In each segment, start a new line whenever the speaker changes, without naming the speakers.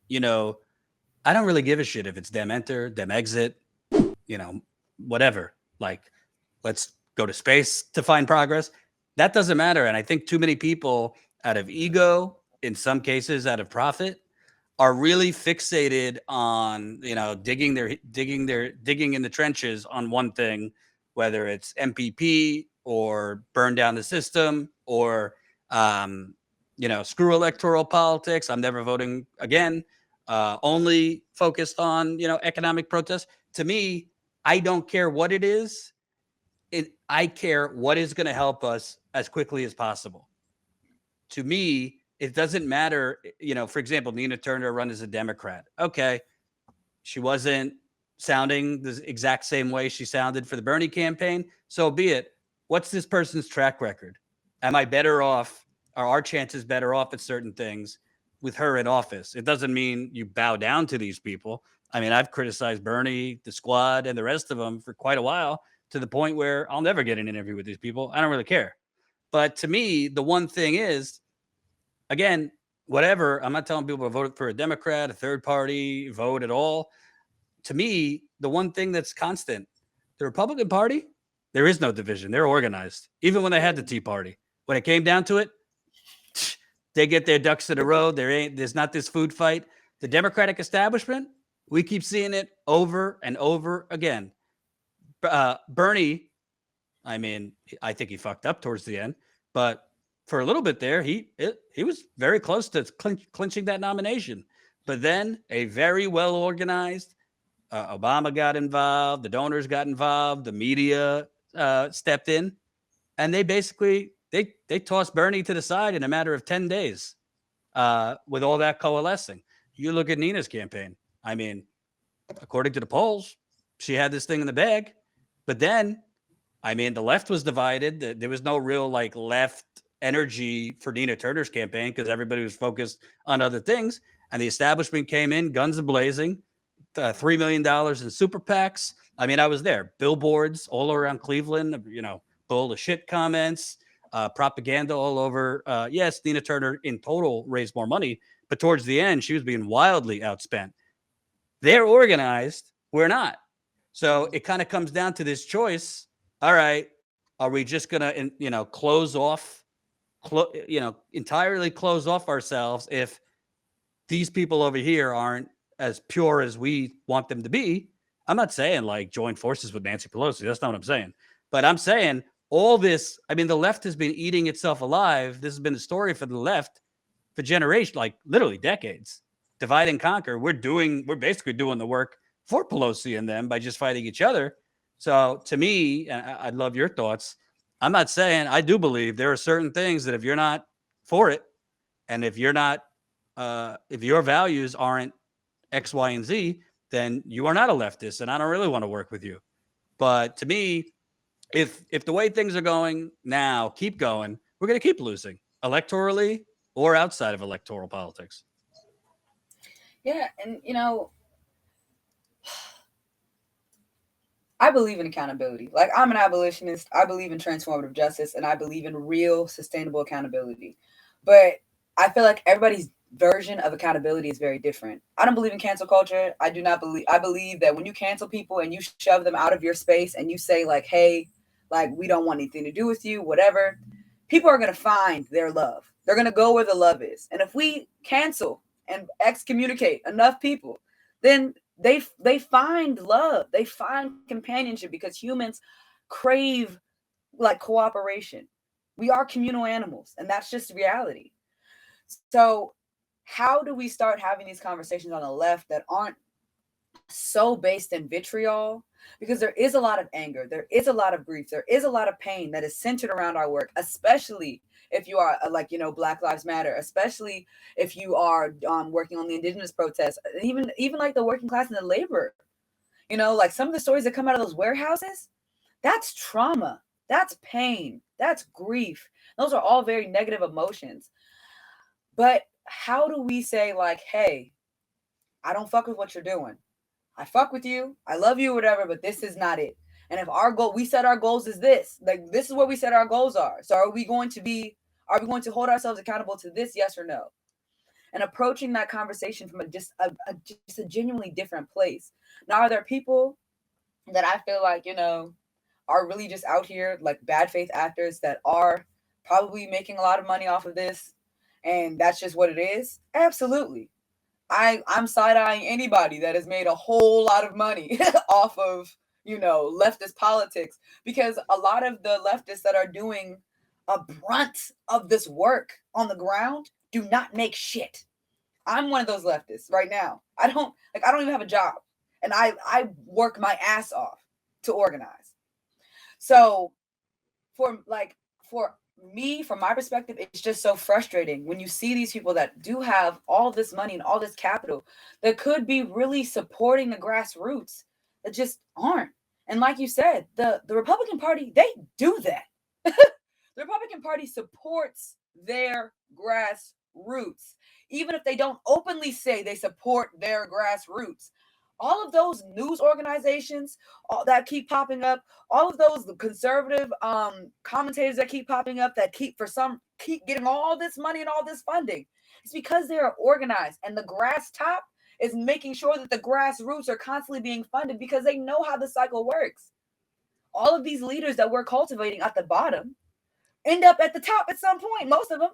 you know, I don't really give a shit if it's them enter, them exit, whatever. Like, let's go to space to find progress. That doesn't matter. And I think too many people, out of ego, in some cases out of profit, are really fixated on digging in the trenches on one thing, whether it's MPP or burn down the system or screw electoral politics. I'm never voting again. Only focused on economic protests. To me, I don't care what it is. I care what is going to help us as quickly as possible. To me, it doesn't matter. For example, Nina Turner run as a Democrat. Okay, she wasn't sounding the exact same way she sounded for the Bernie campaign. So be it. What's this person's track record? Am I better off? Are our chances better off at certain things with her in office? It doesn't mean you bow down to these people. I mean, I've criticized Bernie, the squad, and the rest of them for quite a while, to the point where I'll never get an interview with these people. I don't really care. But to me, the one thing is, again, whatever, I'm not telling people to vote for a Democrat, a third party, vote at all. To me, the one thing that's constant, the Republican Party, there is no division. They're organized. Even when they had the Tea Party, when it came down to it, they get their ducks in a row. There's not this food fight. The Democratic establishment, we keep seeing it over and over again. Bernie, I mean, I think he fucked up towards the end, but for a little bit there, he was very close to clinching that nomination. But then a very well organized Obama got involved, the donors got involved, the media stepped in, and they basically they tossed Bernie to the side in a matter of 10 days with all that coalescing. You look at Nina's campaign. I mean, according to the polls, she had this thing in the bag. But then, I mean, the left was divided. There was no real left energy for Nina Turner's campaign because everybody was focused on other things. And the establishment came in, guns a blazing, $3 million in super PACs. I mean, I was there. Billboards all around Cleveland, full of shit comments, propaganda all over. Yes, Nina Turner in total raised more money, but towards the end, she was being wildly outspent. They're organized. We're not. So it kind of comes down to this choice. All right, are we just going to, close off, entirely close off ourselves if these people over here aren't as pure as we want them to be? I'm not saying join forces with Nancy Pelosi. That's not what I'm saying. But I'm saying all this, I mean, the left has been eating itself alive. This has been the story for the left for generations, literally decades. Divide and conquer. We're basically doing the work for Pelosi and them by just fighting each other. So to me, and I'd love your thoughts. I'm not saying, I do believe there are certain things that if you're not for it, and if you're not, if your values aren't X, Y, and Z, then you are not a leftist, and I don't really want to work with you. But to me, if the way things are going now keep going, we're going to keep losing electorally or outside of electoral politics.
Yeah, and I believe in accountability. Like, I'm an abolitionist. I believe in transformative justice, and I believe in real sustainable accountability. But I feel like everybody's version of accountability is very different. I don't believe in cancel culture. I do not believe. I believe that when you cancel people and you shove them out of your space and you say hey, we don't want anything to do with you, whatever, people are going to find their love. They're going to go where the love is. And if we cancel and excommunicate enough people, then they find love, they find companionship, because humans crave cooperation. We are communal animals, and that's just reality. So how do we start having these conversations on the left that aren't so based in vitriol? Because there is a lot of anger, there is a lot of grief, there is a lot of pain that is centered around our work, especially if you are Black Lives Matter, especially if you are working on the indigenous protests, even the working class and the labor. Some of the stories that come out of those warehouses, that's trauma, that's pain, that's grief. Those are all very negative emotions. But how do we say hey, I don't fuck with what you're doing. I fuck with you, I love you, whatever, but this is not it. And if our goal, we set our goals as this, this is what we said our goals are. So are we going to hold ourselves accountable to this? Yes or no? and approaching that conversation from just a genuinely different place. Now, are there people that I feel like, are really just out here like bad faith actors that are probably making a lot of money off of this, and that's just what it is? Absolutely. I'm side eyeing anybody that has made a whole lot of money off of leftist politics, because a lot of the leftists that are doing a brunt of this work on the ground do not make shit. I'm one of those leftists right now. I don't even have a job, and I work my ass off to organize. So for me, from my perspective, it's just so frustrating when you see these people that do have all this money and all this capital that could be really supporting the grassroots that just aren't. And like you said, the Republican Party, they do that. The Republican Party supports their grassroots, even if they don't openly say they support their grassroots. All of those news organizations that keep popping up, all of those conservative commentators that keep popping up, that keep getting all this money and all this funding, it's because they are organized, and the grass top is making sure that the grassroots are constantly being funded because they know how the cycle works. All of these leaders that we're cultivating at the bottom end up at the top at some point, most of them,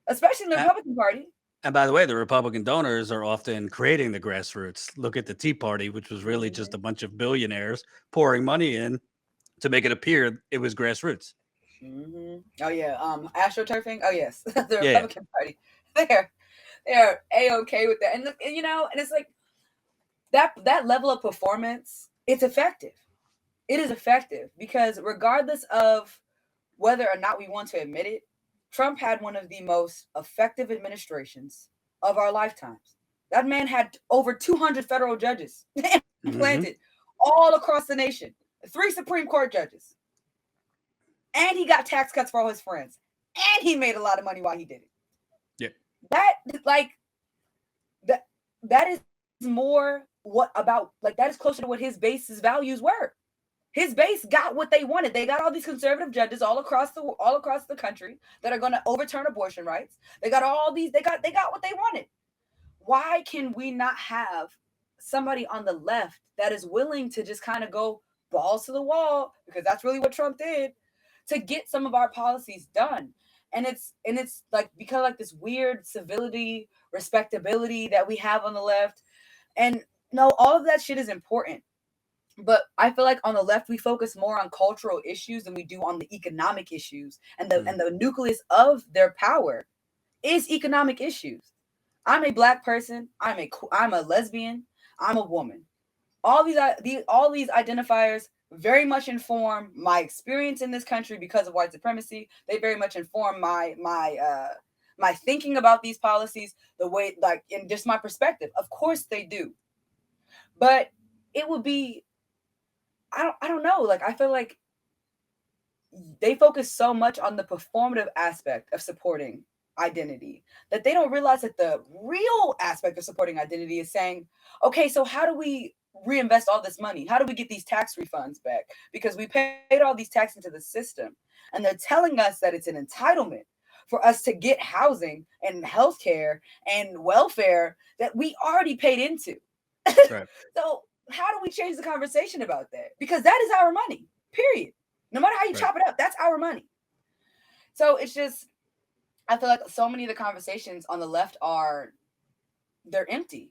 especially in the
Uh,
Republican Party.
And by the way, the Republican donors are often creating the grassroots. Look at the Tea Party, which was really just
Mm-hmm.
a bunch of billionaires pouring money in to make it appear it was grassroots.
Mm-hmm. Oh yeah, astroturfing. Oh yes, the
Yeah, yeah.
Republican Party. They're they're a-okay with that, and it's like that level of performance. It's effective. It is effective because regardless of whether or not we want to admit it, Trump had one of the most effective administrations of our lifetimes. That man had over 200 federal judges
Hmm.
implanted all across the nation, 3 Supreme Court judges, and he got tax cuts for all his friends, and he made a lot of money while he did it.
Yeah,
That like that that is more what about like that is closer to what his base's values were. His base got what they wanted. They got all these conservative judges all across the country that are going to overturn abortion rights. They got all these. They got what they wanted. Why can we not have somebody on the left that is willing to just kind of go balls to the wall, because that's really what Trump did, to get some of our policies done? And it's like because like this weird civility, respectability that we have on the left, and no, all of that shit is important. But I feel like on the left we focus more on cultural issues than we do on the economic issues, and the
mm,
and the nucleus of their power is economic issues. I'm a black person. I'm a lesbian. I'm a woman. All these identifiers very much inform my experience in this country because of white supremacy. They very much inform my thinking about these policies, the way like in just my perspective. Of course they do, but it would be I don't know. Like I feel like they focus so much on the performative aspect of supporting identity that they don't realize that the real aspect of supporting identity is saying, okay, so how do we reinvest all this money? How do we get these tax refunds back? Because we paid all these taxes into the system, and they're telling us that it's an entitlement for us to get housing and healthcare and welfare that we already paid into.
right,
So how do we change the conversation about that? Because that is our money, period. No matter how you
right.
chop it up, that's our money. So it's just, I feel like so many of the conversations on the left they're empty.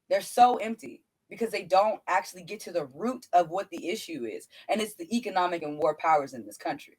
They're so empty because they don't actually get to the root of what the issue is. And it's the economic and war powers in this country.